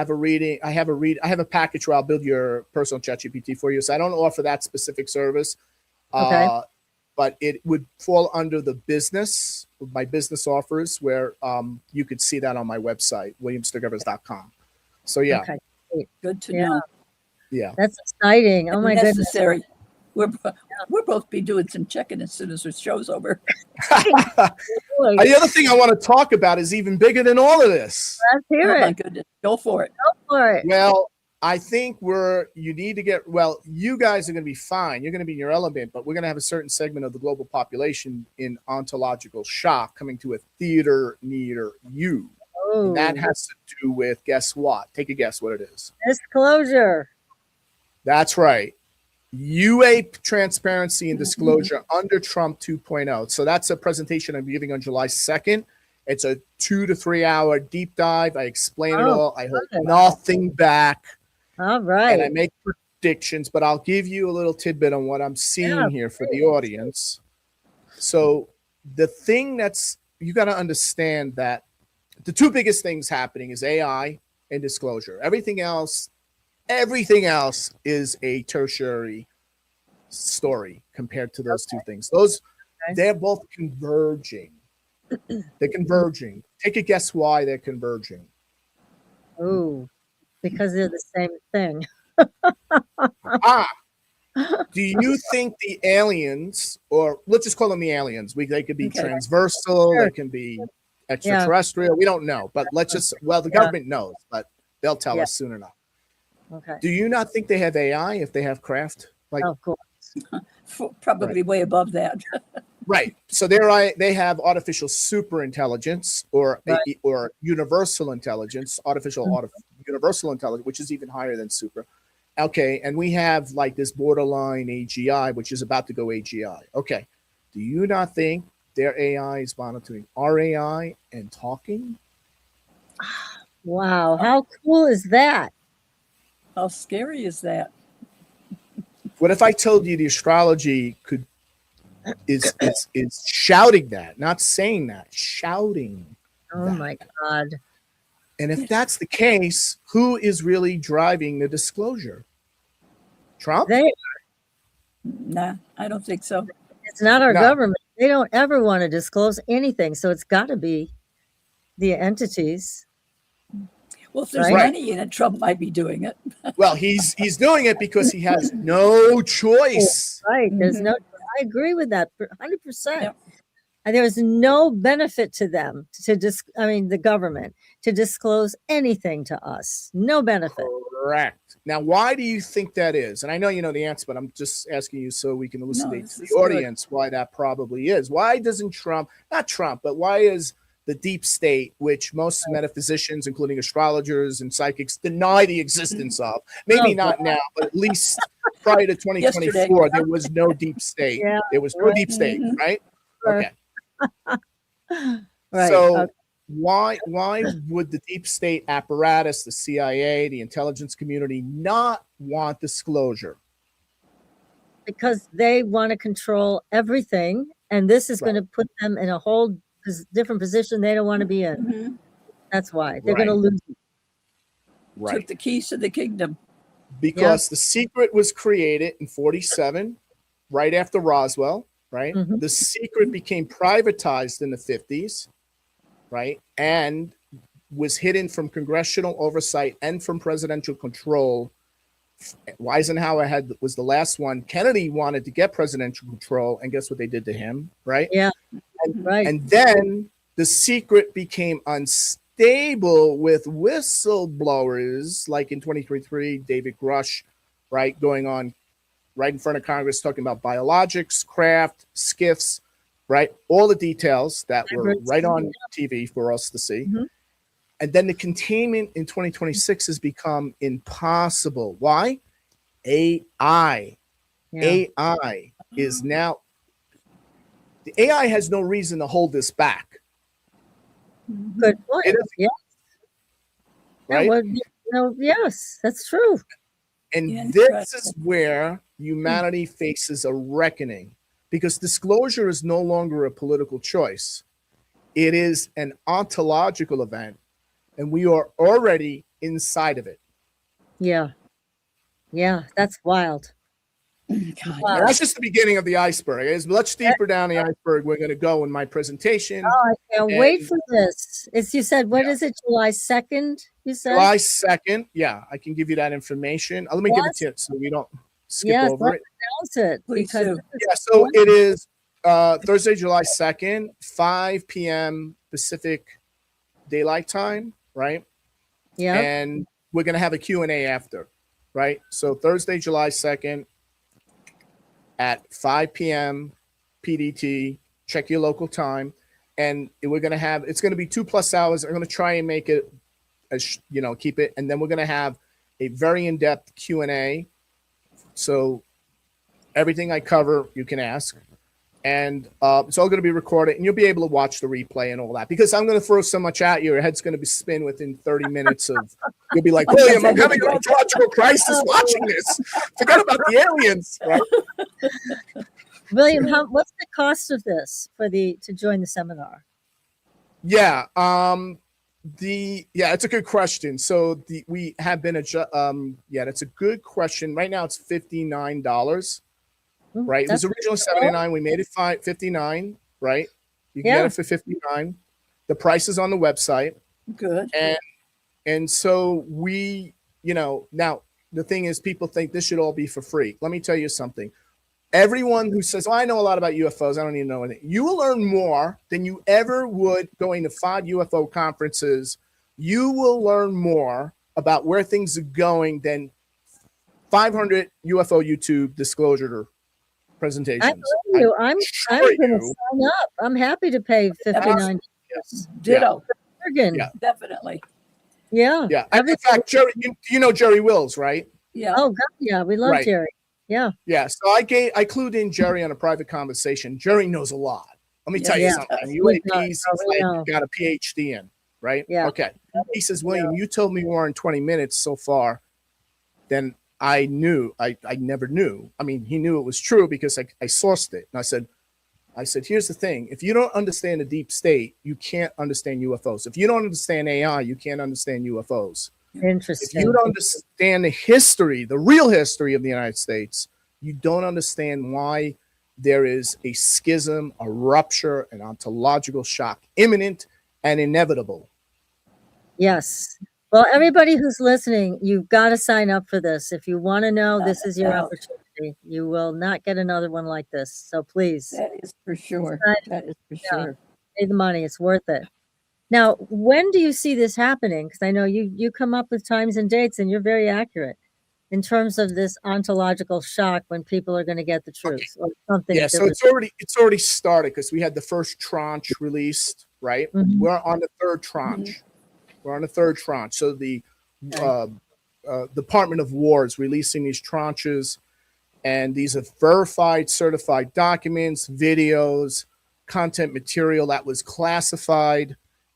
have a package where I'll build your personal ChatGPT for you. So I don't offer that specific service. Okay. But it would fall under the business, my business offers, where you could see that on my website, williamstergevers.com. So yeah. Okay. Good to know. Yeah. That's exciting. Oh my goodness. Necessary. We're both be doing some checking as soon as the show's over. The other thing I want to talk about is even bigger than all of this. Let's hear Oh it. my goodness. Go for it. Go for it. Well, I think you guys are going to be fine. You're going to be in your element, but we're going to have a certain segment of the global population in ontological shock coming to a theater near you. Oh. And that has to do with, guess what? Take a guess what it is. Disclosure. That's right. UA transparency and disclosure under Trump 2.0. So that's a presentation I'm giving on July 2nd. It's a 2 to 3 hour deep dive. I explain it all. I hold nothing back. All right. And I make predictions, but I'll give you a little tidbit on what I'm seeing here for the audience. So the thing you got to understand that the two biggest things happening is AI and disclosure. Everything else is a tertiary story compared to those two things. They're both converging. They're converging. Take a guess why they're converging. Oh, because they're the same thing. Do you think the aliens, or let's just call them the aliens, they could be transversal, they can be extraterrestrial, we don't know, but the government knows, but they'll tell us soon enough. Okay. Do you not think they have AI if they have craft? Like, of course. Probably way above that. Right. So they have artificial super intelligence or universal intelligence, universal intelligence, which is even higher than super. Okay. And we have like this borderline AGI, which is about to go AGI. Okay. Do you not think their AI is monitoring our AI and talking? Wow. How cool is that? How scary is that? What if I told you the astrology is shouting that, not saying that, shouting? Oh my God. And if that's the case, who is really driving the disclosure? Trump? Nah, I don't think so. It's not our government. They don't ever want to disclose anything. So it's got to be the entities. Well, if there's money in it, Trump might be doing it. Well, he's doing it because he has no choice. Right. There's I agree with that 100%. Yep. There's no benefit to them the government to disclose anything to us. No benefit. Correct. Now, why do you think that is? And I know you know the answer, but I'm just asking you so we can elucidate to the audience why that probably is. Why doesn't why is the deep state, which most metaphysicians, including astrologers and psychics, deny the existence of? Maybe not now, but at least prior to 2024, there was no deep state. Yeah, there was no deep state, right? Okay. Right. So why would the deep state apparatus, the CIA, the intelligence community not want disclosure? Because they want to control everything, and this is going to put them in a whole different position they don't want to be in. That's why they're going to lose. Took the keys to the kingdom. Because the secret was created in 1947, right after Roswell, right? The secret became privatized in the 1950s, right? And was hidden from congressional oversight and from presidential control. Eisenhower was the last one. Kennedy wanted to get presidential control, and guess what they did to him, right? Yeah. And then the secret became unstable with whistleblowers, like in 2023, David Grush, right, going on right in front of Congress talking about biologics, craft, skiffs, right? All the details that were right on TV for us to see. Mhm. And then the containment in 2026 has become impossible. Why? AI. Yeah. AI is now, the AI has no reason to hold this back. Good point. It is, Yeah. right? Well, yes, that's true. And this is where humanity faces a reckoning, because disclosure is no longer a political choice. It is an ontological event, and we are already inside of it. Yeah. Yeah, that's wild. God, Wow. And that's just the beginning of the iceberg. It's much deeper down the iceberg we're going to go in my presentation. Oh, I can't wait for this. It's, you said, what is it, July 2nd, you said? July 2nd. Yeah, I can give you that information. Let me give it to you so we don't skip over it. Announce it. Please Because do. Yeah, so it is Thursday, July 2nd, 5 p.m. Pacific Daylight Time, right? Yeah. And we're going to have a Q&A after, right? So Thursday, July 2nd at 5 p.m. PDT, check your local time. And we're going to have, it's going to be 2+ hours. I'm going to try and make it, as keep it. And then we're going to have a very in-depth Q&A. So everything I cover, you can ask. And it's all going to be recorded, and you'll be able to watch the replay and all that, because I'm going to throw so much at you, your head's going to be spin within 30 minutes of, you'll be like, William, I'm having an ontological crisis watching this. Forget about the aliens, right? William, what's the cost of this to join the seminar? Yeah, it's a good question. So we have been that's a good question. Right now it's $59. Right, it was originally $79. We made it $59. Right, you can get it for $59. The price is on the website. Good. And so we, now the thing is, people think this should all be for free. Let me tell you something. Everyone who says, "Oh, I know a lot about UFOs," I don't even know anything. You will learn more than you ever would going to 5 UFO conferences. You will learn more about where things are going than 500 UFO YouTube disclosure presentations. I'm going to sign up. I'm happy to pay $59. Ditto. Yeah. Definitely. Yeah. Yeah. In fact, Jerry, you know Jerry Wills, right? Yeah. Oh, God, yeah. We love Jerry. Yeah. Yeah. So I clued in Jerry on a private conversation. Jerry knows a lot. Let me tell you something. UAPs, he's got a PhD in, right? Yeah. Okay. He says, William, you told me more in 20 minutes so far than I knew. I never knew. I mean, he knew it was true because I sourced it. And I said, here's the thing. If you don't understand the deep state, you can't understand UFOs. If you don't understand AI, you can't understand UFOs. Interesting. If you don't understand the history, the real history of the United States, you don't understand why there is a schism, a rupture, an ontological shock imminent and inevitable. Yes. Well, everybody who's listening, you've got to sign up for this. If you want to know, this is your opportunity. You will not get another one like this. So please. That is for sure. That is for sure. Pay the money. It's worth it. Now, when do you see this happening? Because I know you come up with times and dates, and you're very accurate in terms of this ontological shock when people are going to get the truth or something. Yeah, so it's already started because we had the first tranche released, right? Mhm. We're on the third tranche. Mhm. We're on the third tranche. So the Department of War is releasing these tranches, and these are verified, certified documents, videos, content material that was classified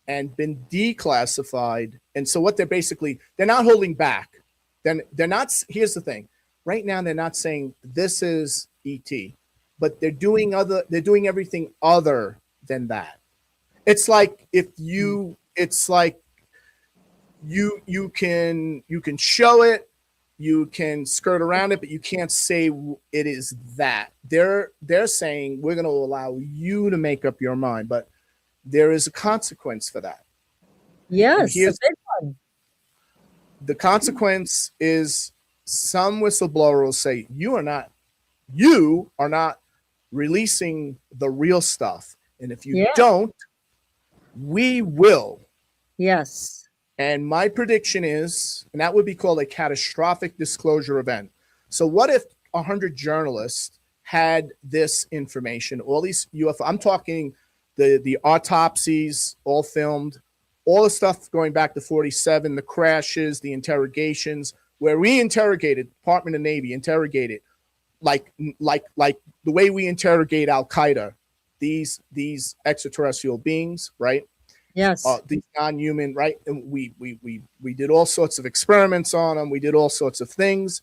and been declassified. And so what they're not holding back. Then they're not, here's the thing. Right now, they're not saying this is ET, but they're doing everything other than that. It's like you can show it, you can skirt around it, but you can't say it is that. They're saying we're going to allow you to make up your mind, but there is a consequence for that. Yes, a big one. The consequence is some whistleblower will say you are not releasing the real stuff, and if you don't, we will. Yes. And my prediction is, and that would be called a catastrophic disclosure event. So what if 100 journalists had this information, all these UFO, I'm talking the autopsies all filmed, all the stuff going back to 47, the crashes, the interrogations, where we interrogated, Department of Navy interrogated, like the way we interrogate Al Qaeda, these extraterrestrial beings, right? Yes. These non-human, right? And we did all sorts of experiments on them. We did all sorts of things.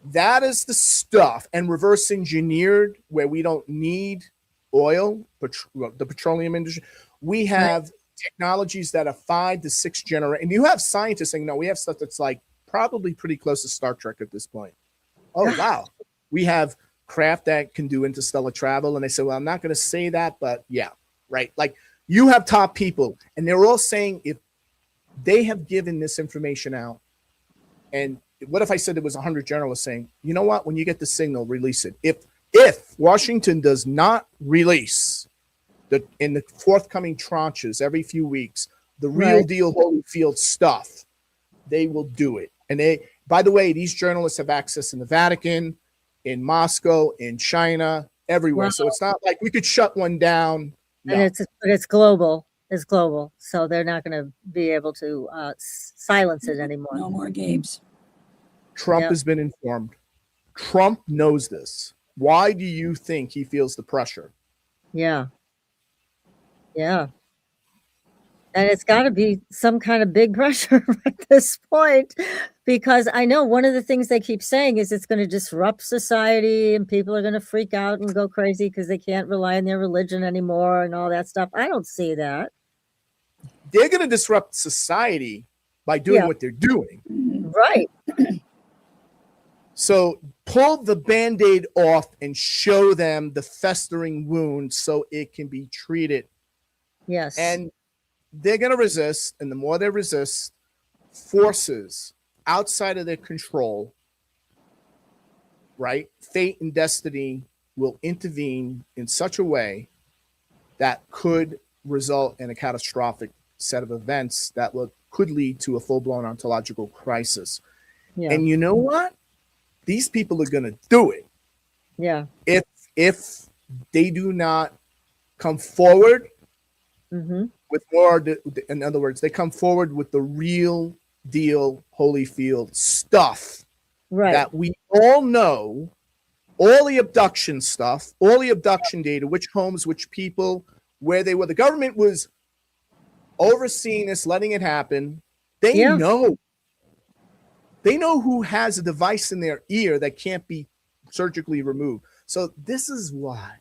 That is the stuff, and reverse engineered where we don't need oil, the petroleum industry. We have technologies that are 5 to 6 generations. And you have scientists saying, no, we have stuff that's like probably pretty close to Star Trek at this point. Oh, wow. We have craft that can do interstellar travel. And they say, well, I'm not going to say that, but yeah, right. Like you have top people, and they're all saying if they have given this information out, and what if I said there was 100 journalists saying, you know what, when you get the signal, release it. If Washington does not release in the forthcoming tranches every few weeks, the real deal Holyfield stuff, they will do it. And by the way, these journalists have access in the Vatican, in Moscow, in China, everywhere. Wow. So it's not like we could shut one down. No. And it's global. It's global. So they're not going to be able to silence it anymore. No more games. Trump has been informed. Trump knows this. Why do you think he feels the pressure? Yeah. Yeah. And it's got to be some kind of big pressure at this point, because I know one of the things they keep saying is it's going to disrupt society and people are going to freak out and go crazy because they can't rely on their religion anymore and all that stuff. I don't see that. They're going to disrupt society by doing what they're doing. Right. So pull the Band-Aid off and show them the festering wound so it can be treated. Yes. And they're going to resist. And the more they resist, forces outside of their control, right? Fate and destiny will intervene in such a way that could result in a catastrophic set of events that could lead to a full-blown ontological crisis. Yeah. And you know what? These people are going to do it. Yeah. If they do not come forward with more, in other words, they come forward with the real deal Holyfield stuff that we all know, all the abduction stuff, all the abduction data, which homes, which people, where they were. The government was overseeing this, letting it happen. They know. They know who has a device in their ear that can't be surgically removed. So this is why,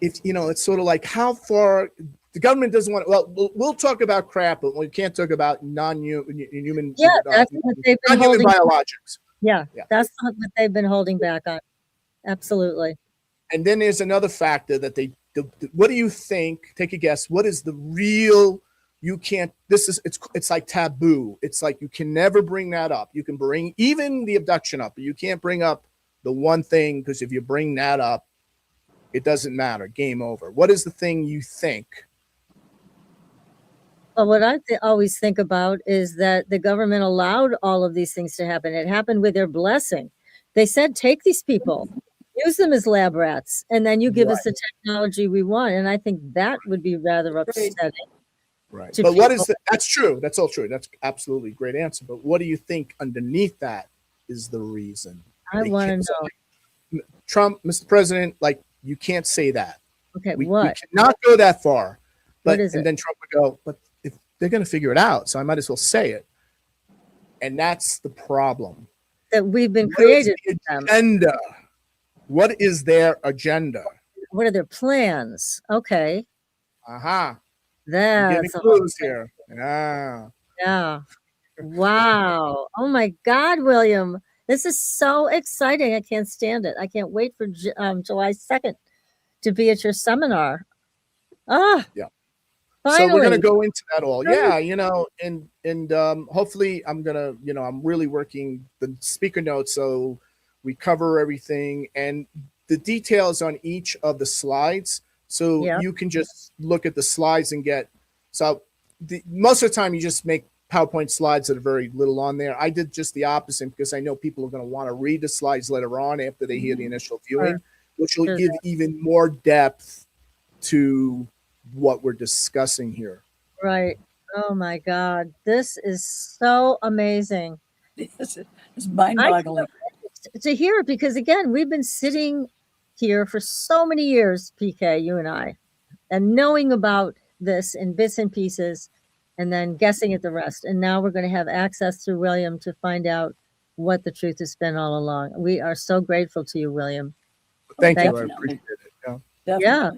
if you know, it's sort of like how far the government doesn't want. Well, we'll talk about crap, but we can't talk about non-human. Yeah, that's what they've been holding. Biologics. Yeah, that's what they've been holding back on. Absolutely. And then there's another factor that what do you think? Take a guess. What is the real? You can't, it's like taboo. It's like you can never bring that up. You can bring even the abduction up, but you can't bring up the one thing, because if you bring that up, it doesn't matter. Game over. What is the thing you think? Well, what I always think about is that the government allowed all of these things to happen. It happened with their blessing. They said, take these people, use them as lab rats, and then you give us the technology we want. And I think that would be rather upsetting. Right. But what is that's true. That's all true. That's absolutely a great answer. But what do you think underneath that is the reason? I want to know. Trump, Mr. President, like, you can't say that. Okay, we what? We cannot go that far. But what is then Trump would go, but if they're going to figure it out, so I might as well say it. And that's the problem. That we've been created. Agenda. What is their agenda? What are their plans? Okay. That's clues here. Yeah. Wow. Oh my God, William. This is so exciting. I can't stand it. I can't wait for July 2nd to be at your seminar. Yeah. Finally. So we're going to go into that all. Yeah, you know, and hopefully I'm going to, you know, I'm really working the speaker notes so we cover everything and the details on each of the slides. So you can just look at the slides and get, most of the time you just make PowerPoint slides that are very little on there. I did just the opposite because I know people are going to want to read the slides later on after they hear the initial viewing, which will give even more depth to what we're discussing here. Right. Oh my God. This is so amazing. It's mind-boggling. To hear it, because again, we've been sitting here for so many years, PK, you and I, and knowing about this in bits and pieces and then guessing at the rest. And now we're going to have access through William to find out what the truth has been all along. We are so grateful to you, William. Thank you. Definitely. I appreciate it. Yeah. Definitely. Yeah.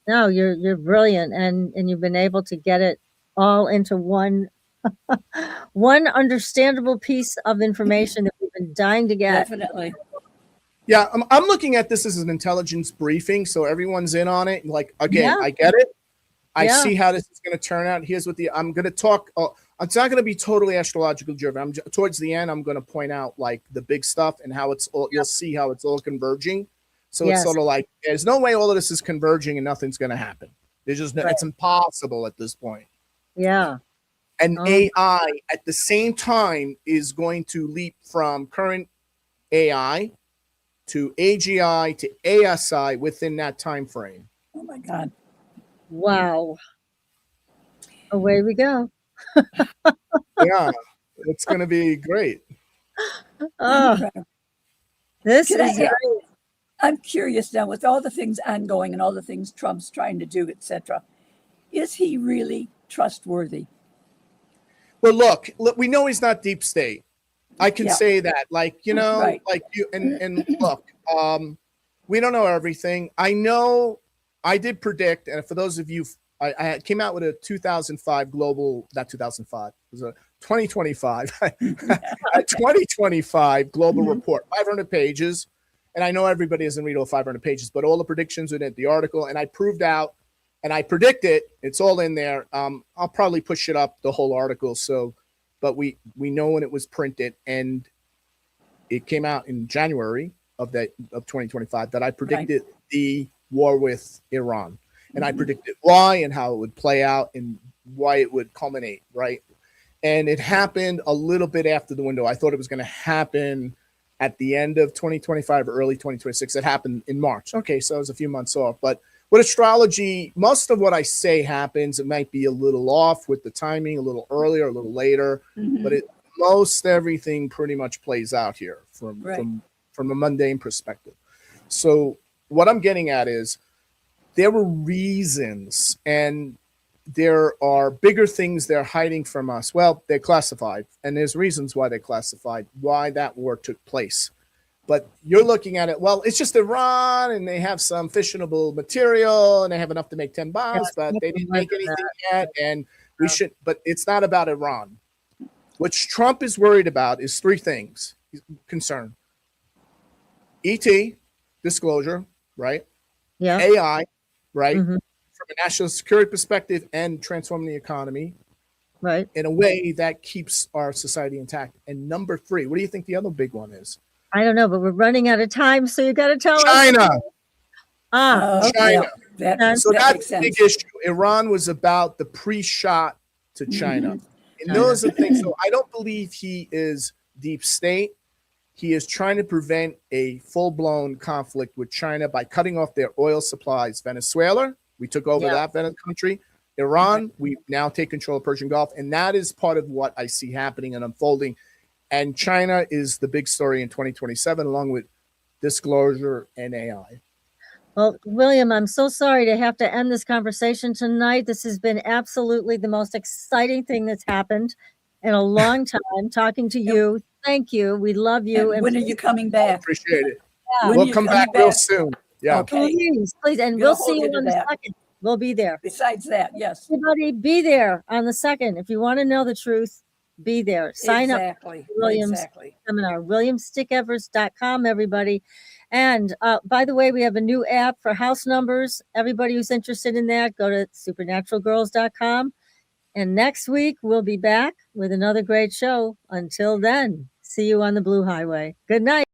No, you're brilliant, and you've been able to get it all into one one understandable piece of information that we've been dying to get. Definitely. Yeah, I'm looking at this as an intelligence briefing, so everyone's in on it. Like, again, Yeah. I get it. I Yeah. see how this is going to turn out. Here's what I'm going to talk. It's not going to be totally astrological driven. Towards the end, I'm going to point out like the big stuff and how it's all. You'll see how it's all converging. So Yes. it's sort of like there's no way all of this is converging and nothing's going to happen. There's just Right. it's impossible at this point. Yeah. And Oh. AI at the same time is going to leap from current AI to AGI to ASI within that time frame. Oh my God. Wow. Away we go. Yeah, it's going to be great. Oh, Incredible. this Can I- is great. I'm curious now, with all the things ongoing and all the things Trump's trying to do, etc. Is he really trustworthy? Well, look, we know he's not deep state. I can Yeah. say that, like, you know, Right. like you and look, we don't know everything. I know I did predict, and for those of you, I came out with a 2005 global, not 2005, it was a 2025, a 2025 global Mhm. report, 500 pages. And I know everybody doesn't read all 500 pages, but all the predictions within the article, and I proved out, and I predicted, it's all in there. I'll probably push it up, the whole article. So, but we know when it was printed, and it came out in January of 2025 that I predicted the war with Iran, and I predicted why and how it would play out and why it would culminate, right? And it happened a little bit after the window. I thought it was going to happen at the end of 2025 or early 2026. It happened in March. Okay, so it was a few months off. But with astrology, most of what I say happens. It might be a little off with the timing, a little earlier, a little later, Mhm. but most everything pretty much plays out here from Right. from a mundane perspective. So what I'm getting at is there were reasons, and there are bigger things they're hiding from us. Well, they're classified, and there's reasons why they're classified, why that war took place. But you're looking at it, well, it's just Iran, and they have some fissionable material, and they have enough to make 10 bombs, but they didn't make anything yet, and we should, but it's not about Iran. What Trump is worried about is three things he's concerned. ET, disclosure, right? Yeah. AI, right? Mhm. From a national security perspective and transforming the economy Right. in a way that keeps our society intact. And number three, what do you think the other big one is? I don't know, but we're running out of time, so you got to tell us. China. Ah, China. Yeah, So that that's makes the sense. big issue. Iran was about the pre-shot to China. And those are things. So I don't believe he is deep state. He is trying to prevent a full-blown conflict with China by cutting off their oil supplies. Venezuela, we took over that country. Iran, we now take control of Persian Gulf. And that is part of what I see happening and unfolding. And China is the big story in 2027, along with disclosure and AI. well, William, I'm so sorry to have to end this conversation tonight. This has been absolutely the most exciting thing that's happened in a long time. Talking to you, thank you. We love you. And when are you coming back? Appreciate it. Yeah. When We'll you come coming back real back? soon. Yeah. Okay. Please, and We'll we'll hold see you you to on the that. 2nd. We'll be there. Besides that, yes. Everybody, be there on the 2nd. If you want to know the truth, be there. Sign up Exactly. for William's Exactly. seminar, williamstickevers.com, everybody. And by the way, we have a new app for house numbers. Everybody who's interested in that, go to supernaturalgirls.com. And next week, we'll be back with another great show. Until then, see you on the Blue Highway. Good night.